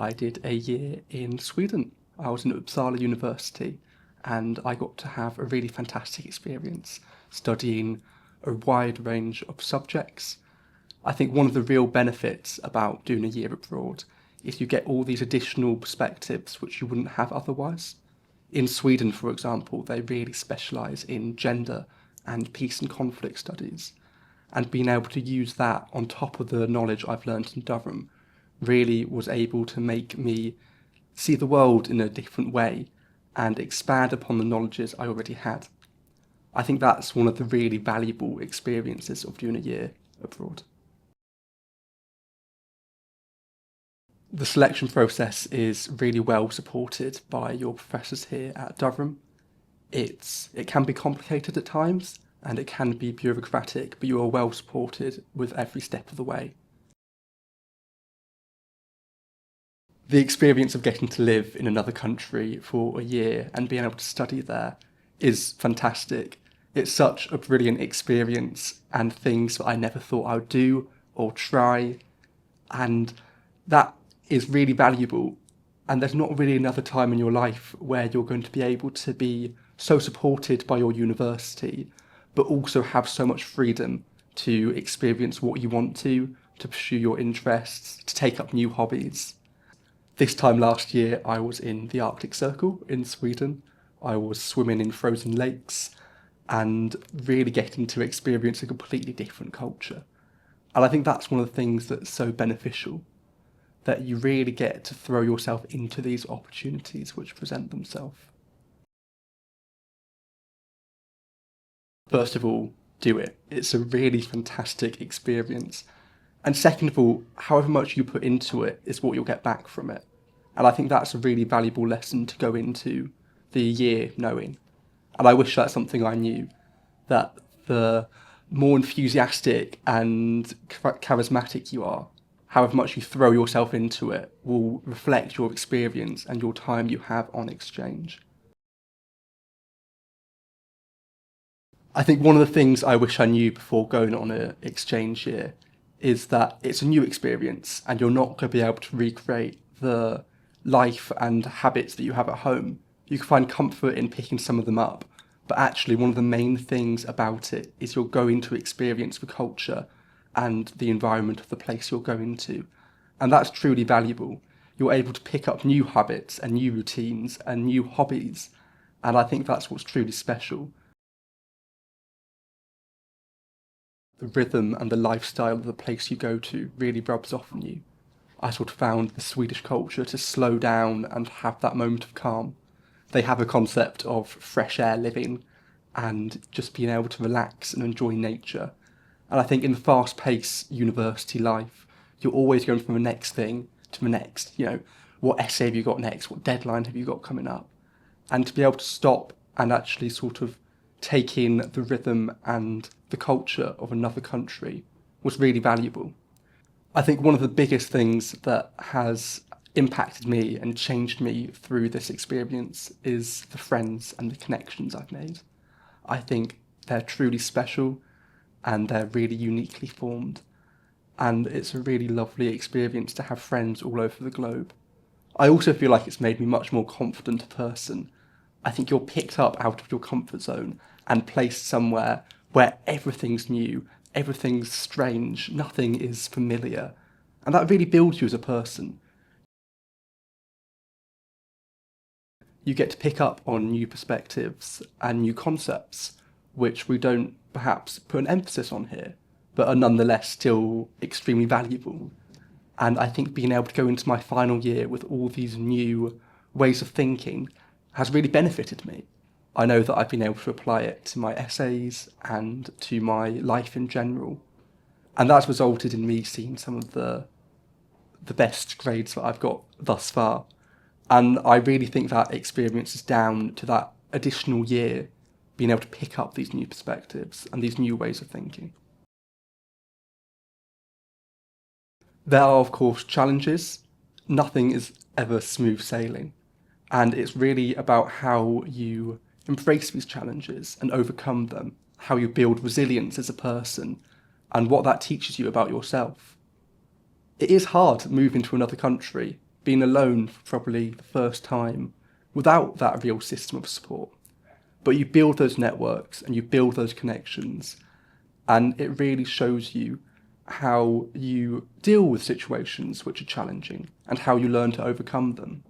I did a year in Sweden. I was in Uppsala University and I got to have a really fantastic experience studying a wide range of subjects. I think one of the real benefits about doing a year abroad is you get all these additional perspectives which you wouldn't have otherwise. In Sweden, for example, they really specialise in gender and peace and conflict studies, and being able to use that on top of the knowledge I've learned in Durham really was able to make me see the world in a different way and expand upon the knowledges I already had. I think that's one of the really valuable experiences of doing a year abroad. The selection process is really well supported by your professors here at Durham. It can be complicated at times and it can be bureaucratic, but you are well supported with every step of the way. The experience of getting to live in another country for a year and being able to study there is fantastic. It's such a brilliant experience and things that I never thought I would do or try, and that is really valuable. And there's not really another time in your life where you're going to be able to be so supported by your university, but also have so much freedom to experience what you want to pursue your interests, to take up new hobbies. This time last year, I was in the Arctic Circle in Sweden. I was swimming in frozen lakes and really getting to experience a completely different culture. And I think that's one of the things that's so beneficial, that you really get to throw yourself into these opportunities which present themselves. First of all, do it. It's a really fantastic experience. And second of all, however much you put into it is what you'll get back from it. And I think that's a really valuable lesson to go into the year knowing. And I wish that's something I knew, that the more enthusiastic and charismatic you are, however much you throw yourself into it will reflect your experience and your time you have on exchange. I think one of the things I wish I knew before going on an exchange year is that it's a new experience and you're not going to be able to recreate the life and habits that you have at home. You can find comfort in picking some of them up, but actually one of the main things about it is you're going to experience the culture and the environment of the place you're going to. And that's truly valuable. You're able to pick up new habits and new routines and new hobbies, and I think that's what's truly special. The rhythm and the lifestyle of the place you go to really rubs off on you. I sort of found the Swedish culture to slow down and have that moment of calm. They have a concept of fresh air living and just being able to relax and enjoy nature. And I think in the fast-paced university life, you're always going from the next thing to the next. What essay have you got next? What deadline have you got coming up? And to be able to stop and actually sort of take in the rhythm and the culture of another country was really valuable. I think one of the biggest things that has impacted me and changed me through this experience is the friends and the connections I've made. I think they're truly special and they're really uniquely formed, and it's a really lovely experience to have friends all over the globe. I also feel like it's made me much more confident a person. I think you're picked up out of your comfort zone and placed somewhere where everything's new, everything's strange, nothing is familiar. And that really builds you as a person. You get to pick up on new perspectives and new concepts, which we don't perhaps put an emphasis on here, but are nonetheless still extremely valuable. And I think being able to go into my final year with all these new ways of thinking has really benefited me. I know that I've been able to apply it to my essays and to my life in general. And that's resulted in me seeing some of the best grades that I've got thus far. And I really think that experience is down to that additional year being able to pick up these new perspectives and these new ways of thinking. There are, of course, challenges. Nothing is ever smooth sailing. And it's really about how you embrace these challenges and overcome them, how you build resilience as a person, and what that teaches you about yourself. It is hard moving to another country being alone for probably the first time without that real system of support. But you build those networks and you build those connections, and it really shows you how you deal with situations which are challenging and how you learn to overcome them.